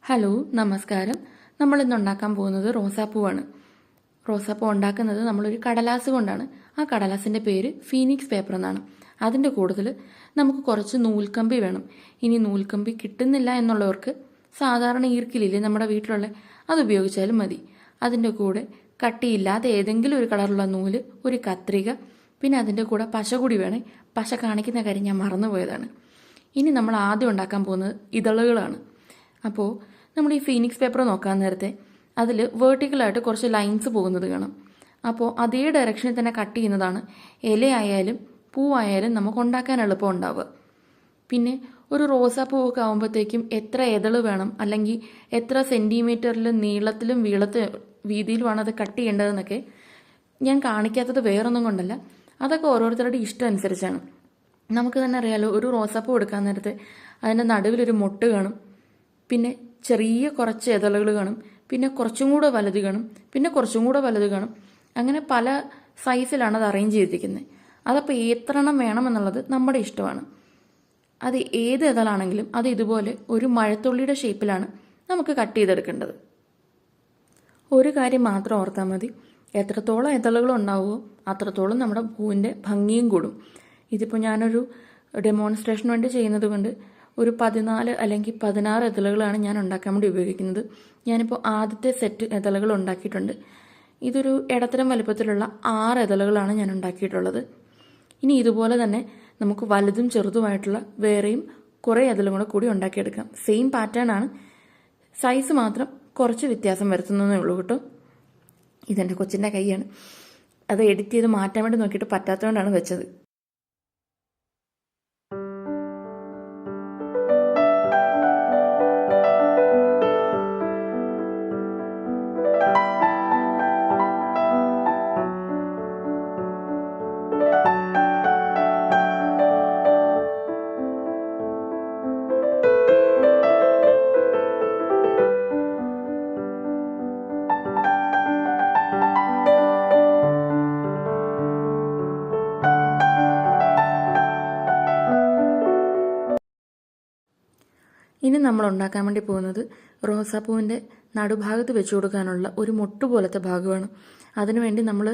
Hello, നമസ്കാരം. നമ്മളിന്ന് ഉണ്ടാക്കാൻ പോകുന്നത് റോസാപ്പൂവാണ്. റോസാപ്പൂ ഉണ്ടാക്കുന്നത് നമ്മളൊരു കടലാസ് കൊണ്ടാണ്. ആ കടലാസിൻ്റെ പേര് ഫീനിക്സ് പേപ്പർ എന്നാണ്. അതിൻ്റെ കൂടുതൽ നമുക്ക് കുറച്ച് നൂൽക്കമ്പി വേണം. ഇനി നൂൽക്കമ്പി കിട്ടുന്നില്ല എന്നുള്ളവർക്ക് സാധാരണ ഈർക്കിലില്ലേ നമ്മുടെ വീട്ടിലുള്ള, അത് ഉപയോഗിച്ചാലും മതി. അതിൻ്റെ കൂടെ കട്ടിയില്ലാതെ ഏതെങ്കിലും ഒരു കളറുള്ള നൂല്, ഒരു കത്രിക, പിന്നെ അതിൻ്റെ കൂടെ പശ കൂടി വേണേ. പശ കാണിക്കുന്ന കാര്യം ഞാൻ മറന്നുപോയതാണ്. ഇനി നമ്മൾ ആദ്യം ഉണ്ടാക്കാൻ പോകുന്നത് ഇതളുകളാണ്. അപ്പോൾ നമ്മൾ ഈ ഫീനിക്സ് പേപ്പർ നോക്കാൻ നേരത്തെ അതിൽ വേർട്ടിക്കലായിട്ട് കുറച്ച് ലൈൻസ് പോകുന്നത് കാണാം. അപ്പോൾ അതേ ഡയറക്ഷനിൽ തന്നെ കട്ട് ചെയ്യുന്നതാണ് ഇലയായാലും പൂവായാലും നമുക്ക് ഉണ്ടാക്കാൻ എളുപ്പം ഉണ്ടാവുക. പിന്നെ ഒരു റോസാപ്പൂവൊക്കെ ആകുമ്പോഴത്തേക്കും എത്ര ഇതള് വേണം, അല്ലെങ്കിൽ എത്ര സെൻറ്റിമീറ്ററിൽ നീളത്തിലും വീതിയിലുമാണ് അത് കട്ട് ചെയ്യേണ്ടതെന്നൊക്കെ ഞാൻ കാണിക്കാത്തത് വേറൊന്നും കൊണ്ടല്ല, അതൊക്കെ ഓരോരുത്തരുടെ ഇഷ്ടം അനുസരിച്ചാണ്. നമുക്ക് തന്നെ അറിയാലോ, ഒരു റോസാപ്പൂ എടുക്കാൻ നേരത്തെ അതിൻ്റെ നടുവിലൊരു മൊട്ട് കാണും, പിന്നെ ചെറിയ കുറച്ച് ഇതളുകൾ കാണും, പിന്നെ കുറച്ചും കൂടെ വലുത് കാണും, പിന്നെ കുറച്ചും കൂടെ വലുത് കാണും. അങ്ങനെ പല സൈസിലാണ് അത് അറേഞ്ച് ചെയ്തിരിക്കുന്നത്. അതപ്പോൾ എത്ര എണ്ണം വേണമെന്നുള്ളത് നമ്മുടെ ഇഷ്ടമാണ്. അത് ഏത് ഇതളാണെങ്കിലും അത് ഇതുപോലെ ഒരു മഴത്തുള്ളിയുടെ ഷേപ്പിലാണ് നമുക്ക് കട്ട് ചെയ്തെടുക്കേണ്ടത്. ഒരു കാര്യം മാത്രം ഓർത്താൽ മതി, എത്രത്തോളം ഇതളുകൾ ഉണ്ടാവുമോ അത്രത്തോളം നമ്മുടെ പൂവിൻ്റെ ഭംഗിയും കൂടും. ഇതിപ്പോൾ ഞാനൊരു ഡെമോൺസ്ട്രേഷന് വേണ്ടി ചെയ്യുന്നത് കൊണ്ട് ഒരു 14 അല്ലെങ്കിൽ 16 ഇതളുകളാണ് ഞാൻ ഉണ്ടാക്കാൻ വേണ്ടി ഉപയോഗിക്കുന്നത്. ഞാനിപ്പോൾ ആദ്യത്തെ സെറ്റ് ഇതളുകൾ ഉണ്ടാക്കിയിട്ടുണ്ട്. ഇതൊരു ഇടത്തരം വലുപ്പത്തിലുള്ള 6 ഇതളുകളാണ് ഞാൻ ഉണ്ടാക്കിയിട്ടുള്ളത്. ഇനി ഇതുപോലെ തന്നെ നമുക്ക് വലുതും ചെറുതുമായിട്ടുള്ള വേറെയും കുറേ ഇതളും കൂടി ഉണ്ടാക്കിയെടുക്കാം. സെയിം പാറ്റേൺ ആണ്, സൈസ് മാത്രം കുറച്ച് വ്യത്യാസം വരുത്തുന്നതേ ഉള്ളൂ കേട്ടോ. ഇതെൻ്റെ കൊച്ചിൻ്റെ കൈയാണ്, അത് എഡിറ്റ് ചെയ്ത് മാറ്റാൻ വേണ്ടി നോക്കിയിട്ട് പറ്റാത്തതുകൊണ്ടാണ് വെച്ചത്. ഇനി നമ്മൾ ഉണ്ടാക്കാൻ വേണ്ടി പോകുന്നത് റോസാപ്പൂവിൻ്റെ നടുഭാഗത്ത് വെച്ച് കൊടുക്കാനുള്ള ഒരു മൊട്ട് പോലത്തെ ഭാഗമാണ്. അതിനുവേണ്ടി നമ്മൾ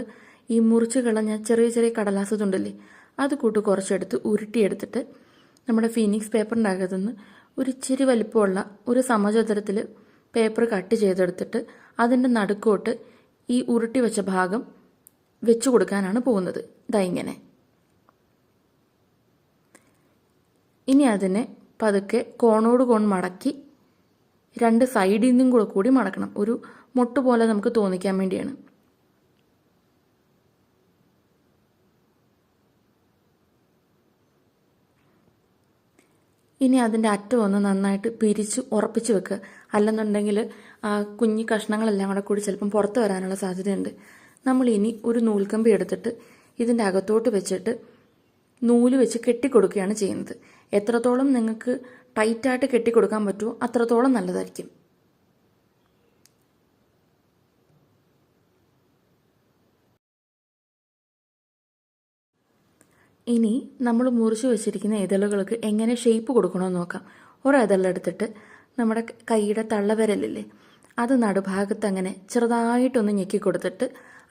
ഈ മുറിച്ച് കളഞ്ഞ ചെറിയ ചെറിയ കടലാസ് തുണ്ടല്ലേ, അത് കുറച്ചെടുത്ത് ഉരുട്ടിയെടുത്തിട്ട് നമ്മുടെ ഫീനിക്സ് പേപ്പറിൻ്റെ അകത്തുനിന്ന് ഒരു ഇച്ചിരി വലിപ്പമുള്ള ഒരു സമചതുരത്തിൽ പേപ്പർ കട്ട് ചെയ്തെടുത്തിട്ട് അതിൻ്റെ നടുക്കോട്ട് ഈ ഉരുട്ടി വെച്ച ഭാഗം വെച്ച് കൊടുക്കാനാണ് പോകുന്നത്. ഇതാ ഇങ്ങനെ. ഇനി അതിനെ പതുക്കെ കോണോട് കോൺ മടക്കി 2 സൈഡിൽ നിന്നും കൂടി മടക്കണം. ഒരു മൊട്ട് പോലെ നമുക്ക് തോന്നിക്കാൻ വേണ്ടിയാണ്. ഇനി അതിൻ്റെ അറ്റം ഒന്ന് നന്നായിട്ട് പിരിച്ച് ഉറപ്പിച്ച് വെക്കുക. അല്ലെന്നുണ്ടെങ്കിൽ ആ കുഞ്ഞു കഷ്ണങ്ങളെല്ലാം കൂടി ചിലപ്പം പുറത്ത് വരാനുള്ള സാധ്യതയുണ്ട്. നമ്മൾ ഇനി ഒരു നൂൽക്കമ്പി എടുത്തിട്ട് ഇതിൻ്റെ അകത്തോട്ട് വെച്ചിട്ട് നൂല് വെച്ച് കെട്ടിക്കൊടുക്കുകയാണ് ചെയ്യുന്നത്. എത്രത്തോളം നിങ്ങൾക്ക് ടൈറ്റായിട്ട് കെട്ടിക്കൊടുക്കാൻ പറ്റുമോ അത്രത്തോളം നല്ലതായിരിക്കും. ഇനി നമ്മൾ മുറിച്ച് വെച്ചിരിക്കുന്ന ഇതളുകൾക്ക് എങ്ങനെ ഷേപ്പ് കൊടുക്കണമെന്ന് നോക്കാം. ഒരിതളെടുത്തിട്ട് നമ്മുടെ കൈയുടെ തള്ളവിരലില്ലേ, അത് നടുഭാഗത്ത് അങ്ങനെ ചെറുതായിട്ടൊന്ന് ഞെക്കി കൊടുത്തിട്ട്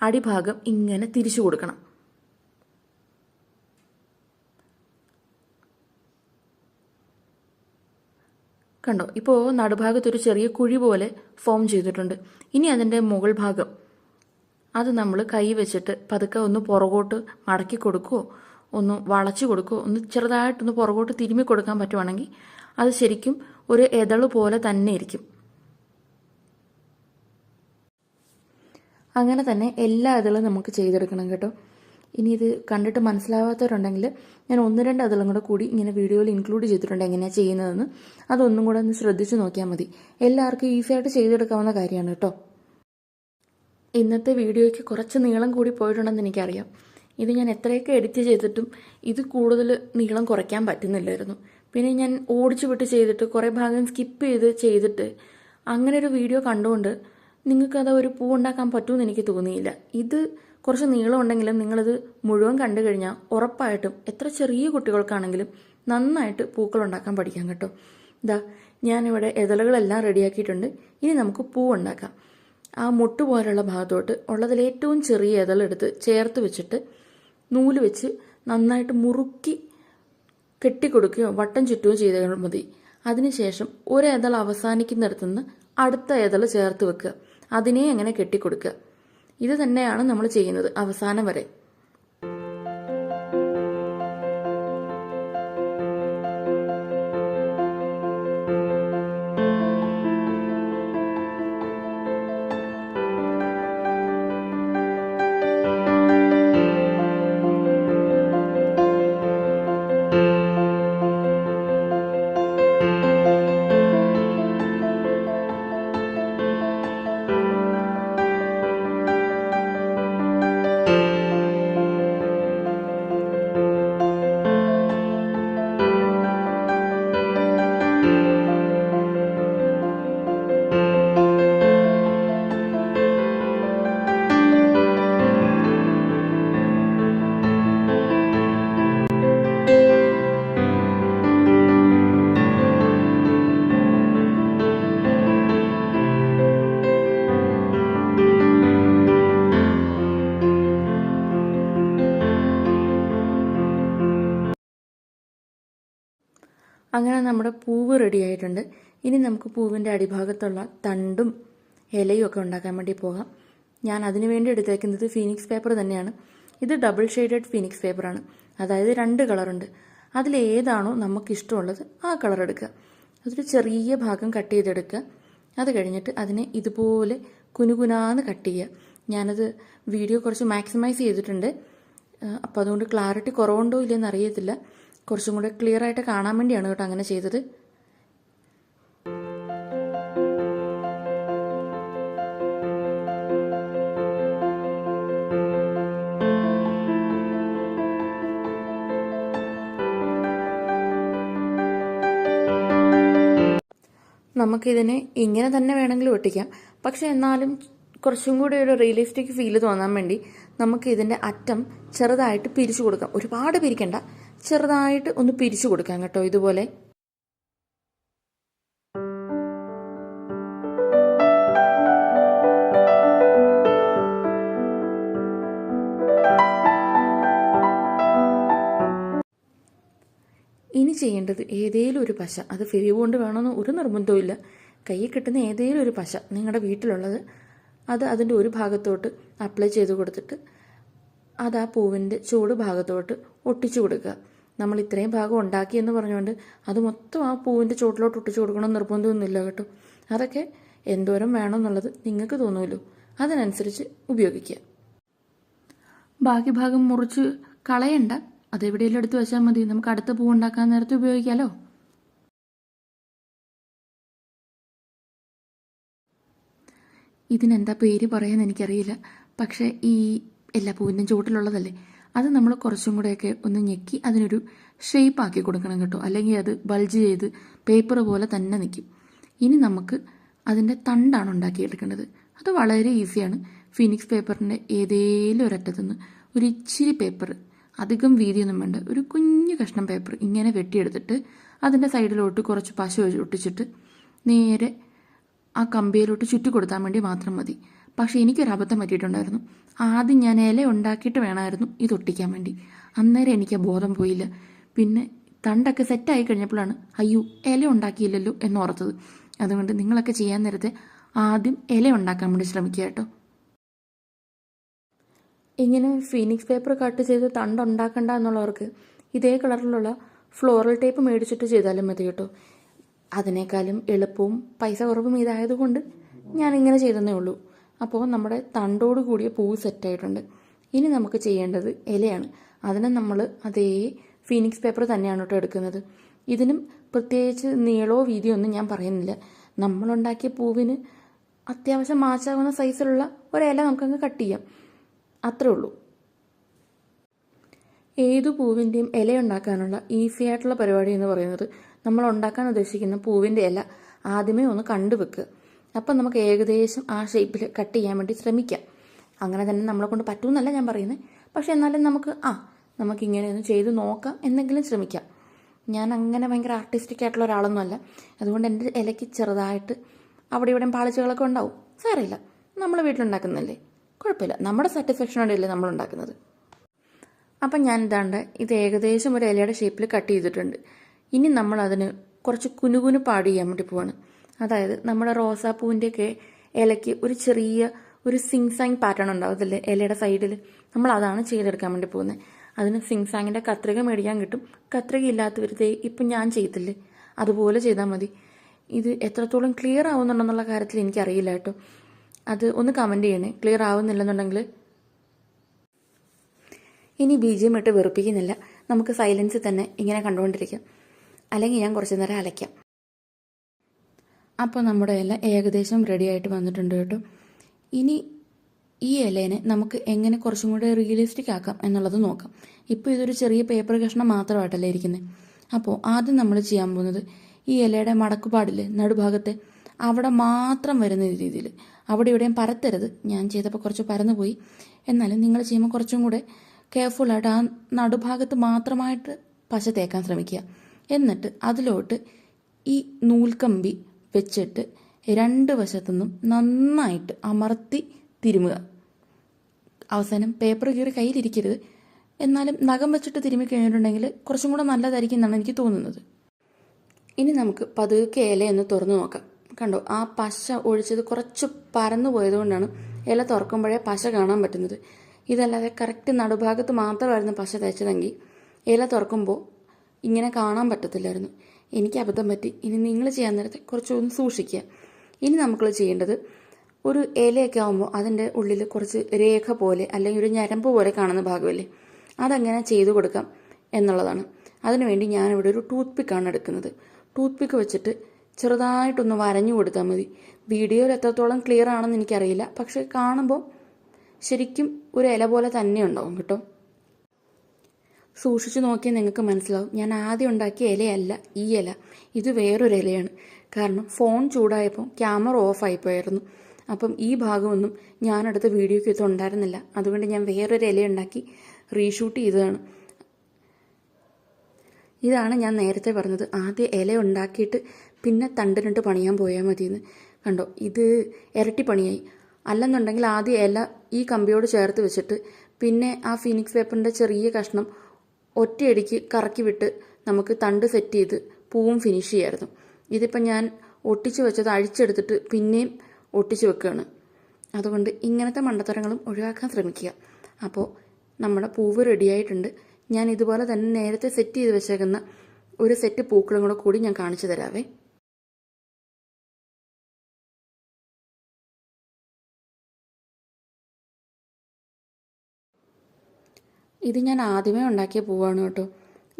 അടിഭാഗം ഇങ്ങനെ തിരിച്ചു കൊടുക്കണം. കണ്ടോ, ഇപ്പോൾ നടുഭാഗത്തൊരു ചെറിയ കുഴി പോലെ ഫോം ചെയ്തിട്ടുണ്ട്. ഇനി അതിൻ്റെ മുകൾ ഭാഗം അത് നമ്മൾ കൈ വെച്ചിട്ട് പതുക്കെ ഒന്ന് പുറകോട്ട് മടക്കി കൊടുക്കുകയോ ഒന്ന് വളച്ചു കൊടുക്കുകയോ ഒന്ന് ചെറുതായിട്ടൊന്ന് പുറകോട്ട് തിരുമ്മി കൊടുക്കാൻ പറ്റുവാണെങ്കിൽ അത് ശരിക്കും ഒരു ഇതള് പോലെ തന്നെ ഇരിക്കും. അങ്ങനെ തന്നെ എല്ലാ ഇതളും നമുക്ക് ചെയ്തെടുക്കണം കേട്ടോ. ഇനി ഇത് കണ്ടിട്ട് മനസ്സിലാവാത്തവരുണ്ടെങ്കിൽ ഞാൻ 1-2 ഇതളും കൂടി ഇങ്ങനെ വീഡിയോയിൽ ഇൻക്ലൂഡ് ചെയ്തിട്ടുണ്ട് എങ്ങനെയാണ് ചെയ്യുന്നതെന്ന്. അതൊന്നും കൂടെ ഒന്ന് ശ്രദ്ധിച്ച് നോക്കിയാൽ മതി. എല്ലാവർക്കും ഈസിയായിട്ട് ചെയ്തെടുക്കാവുന്ന കാര്യമാണ് കേട്ടോ. ഇന്നത്തെ വീഡിയോയ്ക്ക് കുറച്ച് നീളം കൂടി പോയിട്ടുണ്ടെന്ന് എനിക്കറിയാം. ഇത് ഞാൻ എത്രയൊക്കെ എഡിറ്റ് ചെയ്തിട്ടും ഇത് കൂടുതൽ നീളം കുറയ്ക്കാൻ പറ്റുന്നില്ലായിരുന്നു. പിന്നെ ഞാൻ ഓടിച്ചു വിട്ട് ചെയ്തിട്ട് കുറേ ഭാഗം സ്കിപ്പ് ചെയ്തിട്ട് അങ്ങനെ ഒരു വീഡിയോ കണ്ടുകൊണ്ട് നിങ്ങൾക്കത് ഒരു പൂ ഉണ്ടാക്കാൻ പറ്റുമെന്ന് എനിക്ക് തോന്നിയില്ല. ഇത് കുറച്ച് നീളം ഉണ്ടെങ്കിലും നിങ്ങളിത് മുഴുവൻ കണ്ടു കഴിഞ്ഞാൽ ഉറപ്പായിട്ടും എത്ര ചെറിയ കുട്ടികൾക്കാണെങ്കിലും നന്നായിട്ട് പൂക്കൾ ഉണ്ടാക്കാൻ പഠിക്കാം കേട്ടോ. ഇതാ ഞാനിവിടെ ഇതളുകളെല്ലാം റെഡിയാക്കിയിട്ടുണ്ട്. ഇനി നമുക്ക് പൂ ഉണ്ടാക്കാം. ആ മുട്ട് പോലുള്ള ഭാഗത്തോട്ട് ഉള്ളതിൽ ഏറ്റവും ചെറിയ ഇതളെടുത്ത് ചേർത്ത് വെച്ചിട്ട് നൂല് വെച്ച് നന്നായിട്ട് മുറുക്കി കെട്ടിക്കൊടുക്കുകയോ വട്ടം ചുറ്റുകയോ ചെയ്താൽ മതി. അതിനുശേഷം ഒരു ഇതൾ അവസാനിക്കുന്നിടത്തുനിന്ന് അടുത്ത ഇതൾ ചേർത്ത് വെക്കുക. അതിനെ അങ്ങനെ കെട്ടിക്കൊടുക്കുക. ഇത് തന്നെയാണ് നമ്മൾ ചെയ്യുന്നത് അവസാനം വരെ. അങ്ങനെ നമ്മുടെ പൂവ് റെഡി ആയിട്ടുണ്ട്. ഇനി നമുക്ക് പൂവിൻ്റെ അടിഭാഗത്തുള്ള തണ്ടും ഇലയും ഒക്കെ ഉണ്ടാക്കാൻ വേണ്ടി പോകാം. ഞാൻ അതിനു വേണ്ടി എടുത്തേക്കുന്നത് ഫീനിക്സ് പേപ്പർ തന്നെയാണ്. ഇത് ഡബിൾ ഷെയ്ഡഡ് ഫീനിക്സ് പേപ്പറാണ്. അതായത് 2 കളറുണ്ട്. അതിലേതാണോ നമുക്കിഷ്ടമുള്ളത് ആ കളർ എടുക്കുക. അതൊരു ചെറിയ ഭാഗം കട്ട് ചെയ്തെടുക്കുക. അത് കഴിഞ്ഞിട്ട് അതിനെ ഇതുപോലെ കുനുകുനാന്ന് കട്ട് ചെയ്യുക. ഞാനത് വീഡിയോ കുറച്ച് മാക്സിമൈസ് ചെയ്തിട്ടുണ്ട്. അപ്പോൾ അതുകൊണ്ട് ക്ലാരിറ്റി കുറവുണ്ടോ ഇല്ലെന്ന് അറിയത്തില്ല. കുറച്ചും കൂടെ ക്ലിയർ ആയിട്ട് കാണാൻ വേണ്ടിയാണ് കേട്ടോ അങ്ങനെ ചെയ്തത്. നമുക്കിതിനെ ഇങ്ങനെ തന്നെ വേണമെങ്കിലും ഒട്ടിക്കാം. പക്ഷെ എന്നാലും കുറച്ചും കൂടി ഒരു റിയലിസ്റ്റിക് ഫീല് തോന്നാൻ വേണ്ടി നമുക്ക് ഇതിൻ്റെ അറ്റം ചെറുതായിട്ട് പിരിച്ചു കൊടുക്കാം. ഒരുപാട് പിരിക്കണ്ട, ചെറുതായിട്ട് ഒന്ന് പിരിച്ചു കൊടുക്കാം കേട്ടോ. ഇതുപോലെ ഇനി ചെയ്യേണ്ടത് ഏതേലും ഒരു പശ, അത് ഫെവി കൊണ്ട് വേണമെന്ന് ഒരു നിർബന്ധവും ഇല്ല. കയ്യിൽ കിട്ടുന്ന ഏതേലും ഒരു പശ നിങ്ങളുടെ വീട്ടിലുള്ളത് അത് അതിൻ്റെ ഒരു ഭാഗത്തോട്ട് അപ്ലൈ ചെയ്ത് കൊടുത്തിട്ട് അത് ആ പൂവിൻ്റെ ചൂട് ഭാഗത്തോട്ട് ഒട്ടിച്ചു കൊടുക്കുക. നമ്മൾ ഇത്രയും ഭാഗം ഉണ്ടാക്കിയെന്ന് പറഞ്ഞുകൊണ്ട് അത് മൊത്തം ആ പൂവിൻ്റെ ചുവട്ടിലോട്ട് ഒട്ടിച്ചു കൊടുക്കണം നിർബന്ധമൊന്നുമില്ല കേട്ടോ. അതൊക്കെ എന്തോരം വേണമെന്നുള്ളത് നിങ്ങൾക്ക് തോന്നുമല്ലോ, അതിനനുസരിച്ച് ഉപയോഗിക്കുക. ബാക്കി ഭാഗം മുറിച്ച് കളയണ്ട, അതെവിടെയെങ്കിലും എടുത്ത് വെച്ചാൽ മതി. നമുക്ക് അടുത്ത പൂ ഉണ്ടാക്കാൻ നേരത്തെ ഉപയോഗിക്കാമല്ലോ. ഇതിനെന്താ പേര് പറയാൻ എനിക്കറിയില്ല. പക്ഷേ ഈ എല്ലാ പൂവിൻ്റെ ചുവട്ടിലുള്ളതല്ലേ, അത് നമ്മൾ കുറച്ചും കൂടെയൊക്കെ ഒന്ന് ഞെക്കി അതിനൊരു ഷേപ്പ് ആക്കി കൊടുക്കണം കേട്ടോ. അല്ലെങ്കിൽ അത് ബൾജ് ചെയ്ത് പേപ്പർ പോലെ തന്നെ നിൽക്കും. ഇനി നമുക്ക് അതിൻ്റെ തണ്ടാണ് ഉണ്ടാക്കിയെടുക്കേണ്ടത്. അത് വളരെ ഈസിയാണ്. ഫീനിക്സ് പേപ്പറിൻ്റെ ഏതേലും ഒരറ്റത്തുനിന്ന് ഒരു ഇച്ചിരി പേപ്പർ, അധികം വീതിയൊന്നും വേണ്ട, ഒരു കുഞ്ഞു കഷ്ണം പേപ്പർ ഇങ്ങനെ വെട്ടിയെടുത്തിട്ട് അതിൻ്റെ സൈഡിലോട്ട് കുറച്ച് പശ ഒട്ടിച്ചിട്ട് നേരെ ആ കമ്പിയിലോട്ട് ചുറ്റി കൊടുത്താൽ വേണ്ടി മാത്രം മതി. പക്ഷേ എനിക്കൊരു അബദ്ധം പറ്റിയിട്ടുണ്ടായിരുന്നു. ആദ്യം ഞാൻ ഇല ഉണ്ടാക്കിയിട്ട് വേണമായിരുന്നു ഇത് ഒട്ടിക്കാൻ വേണ്ടി. അന്നേരം എനിക്ക് ആ ബോധം പോയില്ല. പിന്നെ തണ്ടൊക്കെ സെറ്റായി കഴിഞ്ഞപ്പോഴാണ് അയ്യോ ഇല ഉണ്ടാക്കിയില്ലല്ലോ എന്നോർത്തത്. അതുകൊണ്ട് നിങ്ങളൊക്കെ ചെയ്യാൻ നേരത്തെ ആദ്യം ഇല ഉണ്ടാക്കാൻ വേണ്ടി ശ്രമിക്കുക കേട്ടോ. ഇങ്ങനെ ഫീനിക്സ് പേപ്പർ കട്ട് ചെയ്ത് തണ്ട് ഉണ്ടാക്കണ്ട എന്നുള്ളവർക്ക് ഇതേ കളറിലുള്ള ഫ്ലോറൽ ടേപ്പ് മേടിച്ചിട്ട് ചെയ്താലും മതി കേട്ടോ. അതിനേക്കാളും എളുപ്പവും പൈസ കുറവും ഇതായതുകൊണ്ട് ഞാനിങ്ങനെ ചെയ്തതേ ഉള്ളൂ. അപ്പോൾ നമ്മുടെ തണ്ടോട് കൂടിയ പൂ സെറ്റായിട്ടുണ്ട്. ഇനി നമുക്ക് ചെയ്യേണ്ടത് ഇലയാണ്. അതിന് നമ്മൾ അതേ ഫീനിക്സ് പേപ്പർ തന്നെയാണ് കേട്ടോ എടുക്കുന്നത്. ഇതിനും പ്രത്യേകിച്ച് നീളമോ വീതിയോ ഒന്നും ഞാൻ പറയുന്നില്ല. നമ്മളുണ്ടാക്കിയ പൂവിന് അത്യാവശ്യം മാച്ചാവുന്ന സൈസിലുള്ള ഒരില നമുക്കങ്ങ് കട്ട് ചെയ്യാം, അത്രേ ഉള്ളൂ. ഏതു പൂവിൻ്റെയും ഇല ഉണ്ടാക്കാനുള്ള ഈസി ആയിട്ടുള്ള പരിപാടി എന്ന് പറയുന്നത് നമ്മൾ ഉണ്ടാക്കാൻ ഉദ്ദേശിക്കുന്ന പൂവിൻ്റെ ഇല ആദ്യമേ ഒന്ന് കണ്ടുവെക്കുക. അപ്പം നമുക്ക് ഏകദേശം ആ ഷേപ്പിൽ കട്ട് ചെയ്യാൻ വേണ്ടി ശ്രമിക്കാം. അങ്ങനെ തന്നെ നമ്മളെ കൊണ്ട് പറ്റുമെന്നല്ല ഞാൻ പറയുന്നത്, പക്ഷെ എന്നാലും നമുക്കിങ്ങനെ ഒന്ന് ചെയ്ത് നോക്കാം, എന്തെങ്കിലും ശ്രമിക്കാം. ഞാൻ അങ്ങനെ ഭയങ്കര ആർട്ടിസ്റ്റിക് ആയിട്ടുള്ള ഒരാളൊന്നുമല്ല. അതുകൊണ്ട് എൻ്റെ ഇലയ്ക്ക് ചെറുതായിട്ട് അവിടെ ഇവിടെയും പാളിച്ചകളൊക്കെ ഉണ്ടാവും. സാരമില്ല, നമ്മൾ വീട്ടിലുണ്ടാക്കുന്നതല്ലേ, കുഴപ്പമില്ല. നമ്മുടെ സാറ്റിസ്ഫാക്ഷനോടെയല്ലേ നമ്മൾ ഉണ്ടാക്കുന്നത്. അപ്പം ഞാൻ ഇത് ഏകദേശം ഒരു ഇലയുടെ ഷേപ്പിൽ കട്ട് ചെയ്തിട്ടുണ്ട്. ഇനി നമ്മൾ അതിന് കുറച്ച് കുനുകുനു പാട് ചെയ്യാൻ വേണ്ടി പോവാണ്. അതായത് നമ്മുടെ റോസാപ്പൂവിൻ്റെയൊക്കെ ഇലയ്ക്ക് ഒരു ചെറിയ ഒരു സിങ്സാങ് പാറ്റേൺ ഉണ്ടാവത്തില്ലേ ഇലയുടെ സൈഡിൽ, നമ്മൾ അതാണ് ചെയ്തെടുക്കാൻ വേണ്ടി പോകുന്നത്. അതിന് സിങ്സാങ്ങിൻ്റെ കത്രിക മേടിക്കാൻ കിട്ടും. കത്രിക ഇല്ലാത്തവരുതേ ഇപ്പം ഞാൻ ചെയ്തില്ലേ അതുപോലെ ചെയ്താൽ മതി. ഇത് എത്രത്തോളം ക്ലിയർ ആവുന്നുണ്ടെന്നുള്ള കാര്യത്തിൽ എനിക്കറിയില്ല കേട്ടോ. അത് ഒന്ന് കമൻറ്റ് ചെയ്യണേ ക്ലിയർ ആവുന്നില്ലെന്നുണ്ടെങ്കിൽ. ഇനി BGM ഇട്ട് വെറുപ്പിക്കുന്നില്ല, നമുക്ക് സൈലൻസിൽ തന്നെ ഇങ്ങനെ കണ്ടുകൊണ്ടിരിക്കാം. അല്ലെങ്കിൽ ഞാൻ കുറച്ച് നേരം അലയ്ക്കാം. അപ്പോൾ നമ്മുടെ ഇല ഏകദേശം റെഡി ആയിട്ട് വന്നിട്ടുണ്ട് കേട്ടോ. ഇനി ഈ ഇലേനെ നമുക്ക് എങ്ങനെ കുറച്ചും കൂടെ റിയലിസ്റ്റിക് ആക്കാം എന്നുള്ളത് നോക്കാം. ഇപ്പോൾ ഇതൊരു ചെറിയ പേപ്പർ കഷ്ണം മാത്രമായിട്ടല്ലേ ഇരിക്കുന്നത്. അപ്പോൾ ആദ്യം നമ്മൾ ചെയ്യാൻ പോകുന്നത് ഈ ഇലയുടെ മടക്കുപാടിൽ നടുഭാഗത്തെ അവിടെ മാത്രം വരുന്ന രീതിയിൽ, അവിടെ ഇവിടെയും പരത്തരുത്. ഞാൻ ചെയ്തപ്പോൾ കുറച്ച് പരന്നു പോയി. എന്നാലും നിങ്ങൾ ചെയ്യുമ്പോൾ കുറച്ചും കൂടെ കെയർഫുള്ളായിട്ട് ആ നടുഭാഗത്ത് മാത്രമായിട്ട് പശ തേക്കാൻ ശ്രമിക്കുക. എന്നിട്ട് അതിലോട്ട് ഈ നൂൽക്കമ്പി വെച്ചിട്ട് രണ്ട് വശത്തുനിന്നും നന്നായിട്ട് അമർത്തി തിരുമുക. അവസാനം പേപ്പർ കീറി കയ്യിലിരിക്കരുത്. എന്നാലും നഖം വെച്ചിട്ട് തിരുമ്മി കഴിഞ്ഞിട്ടുണ്ടെങ്കിൽ കുറച്ചും കൂടെ നല്ലതായിരിക്കും എന്നാണ് എനിക്ക് തോന്നുന്നത്. ഇനി നമുക്ക് പതുക്കെ ഇലയൊന്ന് തുറന്നു നോക്കാം. കണ്ടോ, ആ പശ ഒഴിച്ചത് കുറച്ച് പരന്നു പോയതുകൊണ്ടാണ് ഇല തുറക്കുമ്പോഴേ പശ കാണാൻ പറ്റുന്നത്. ഇതല്ലാതെ കറക്റ്റ് നടുഭാഗത്ത് മാത്രമായിരുന്നു പശ തേച്ചതെങ്കിൽ ഇല തുറക്കുമ്പോൾ ഇങ്ങനെ കാണാൻ പറ്റത്തില്ലായിരുന്നു. എനിക്ക് അബദ്ധം പറ്റി. ഇനി നിങ്ങൾ ചെയ്യാൻ നേരത്തെ കുറച്ചൊന്ന് സൂക്ഷിക്കുക. ഇനി നമ്മൾ ചെയ്യേണ്ടത്, ഒരു ഇലയൊക്കെ ആകുമ്പോൾ അതിൻ്റെ ഉള്ളിൽ കുറച്ച് രേഖ പോലെ അല്ലെങ്കിൽ ഒരു ഞരമ്പ് പോലെ കാണുന്ന ഭാഗമല്ലേ, അതെങ്ങനെ ചെയ്തു കൊടുക്കാം എന്നുള്ളതാണ്. അതിനുവേണ്ടി ഞാനിവിടെ ഒരു ടൂത്ത് പിക്കാണ് എടുക്കുന്നത്. ടൂത്ത് പിക്ക് വെച്ചിട്ട് ചെറുതായിട്ടൊന്ന് വരഞ്ഞു കൊടുത്താൽ മതി. വീഡിയോയിൽ എത്രത്തോളം ക്ലിയർ ആണെന്ന് എനിക്കറിയില്ല, പക്ഷെ കാണുമ്പോൾ ശരിക്കും ഒരു ഇല പോലെ തന്നെ ഉണ്ടാവും കേട്ടോ. സൂക്ഷിച്ചു നോക്കിയാൽ നിങ്ങൾക്ക് മനസ്സിലാവും, ഞാൻ ആദ്യം ഉണ്ടാക്കിയ ഇലയല്ല ഈ ഇല, ഇത് വേറൊരു ഇലയാണ്. കാരണം ഫോൺ ചൂടായപ്പോൾ ക്യാമറ ഓഫായിപ്പോയായിരുന്നു. അപ്പം ഈ ഭാഗമൊന്നും ഞാനെടുത്ത വീഡിയോയ്ക്ക് ഇത് ഉണ്ടായിരുന്നില്ല. അതുകൊണ്ട് ഞാൻ വേറൊരു ഇല ഉണ്ടാക്കി റീഷൂട്ട് ചെയ്തതാണ്. ഇതാണ് ഞാൻ നേരത്തെ പറഞ്ഞത്, ആദ്യം ഇല ഉണ്ടാക്കിയിട്ട് പിന്നെ തണ്ടിനിട്ട് പണിയാൻ പോയാൽ മതിയെന്ന്. കണ്ടോ, ഇത് ഇരട്ടി പണിയായി. അല്ലെന്നുണ്ടെങ്കിൽ ആദ്യം ഇല ഈ കമ്പിയോട് ചേർത്ത് വെച്ചിട്ട് പിന്നെ ആ ഫീനിക്സ് പേപ്പറിൻ്റെ ചെറിയ കഷ്ണം ഒറ്റയടിക്ക് കറക്കി വിട്ട് നമുക്ക് തണ്ട് സെറ്റ് ചെയ്ത് പൂവും ഫിനിഷ് ചെയ്യായിരുന്നു. ഇതിപ്പോൾ ഞാൻ ഒട്ടിച്ച് വെച്ചത് അഴിച്ചെടുത്തിട്ട് പിന്നെയും ഒട്ടിച്ച് വെക്കുകയാണ്. അതുകൊണ്ട് ഇങ്ങനത്തെ മണ്ടത്തരങ്ങളും ഒഴിവാക്കാൻ ശ്രമിക്കുക. അപ്പോൾ നമ്മുടെ പൂവ് റെഡിയായിട്ടുണ്ട്. ഞാൻ ഇതുപോലെ തന്നെ നേരത്തെ സെറ്റ് ചെയ്ത് വെച്ചേക്കുന്ന ഒരു സെറ്റ് പൂക്കളും കൂടി ഞാൻ കാണിച്ചു തരാവേ. ഇത് ഞാൻ ആദ്യമേ ഉണ്ടാക്കിയ പൂവാണ് കേട്ടോ,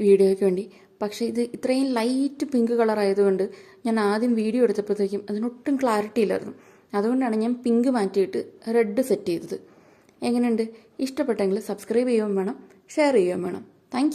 വീഡിയോയ്ക്ക് വേണ്ടി. പക്ഷേ ഇത് ഇത്രയും ലൈറ്റ് പിങ്ക് കളർ ആയതുകൊണ്ട് ഞാൻ ആദ്യം വീഡിയോ എടുത്തപ്പോഴത്തേക്കും അതിനൊട്ടും ക്ലാരിറ്റി ഇല്ലായിരുന്നു. അതുകൊണ്ടാണ് ഞാൻ പിങ്ക് മാറ്റിയിട്ട് റെഡ് സെറ്റ് ചെയ്തത്. എങ്ങനെയുണ്ട്? ഇഷ്ടപ്പെട്ടെങ്കിൽ സബ്സ്ക്രൈബ് ചെയ്യുകയും വേണം, ഷെയർ ചെയ്യുകയും വേണം. താങ്ക്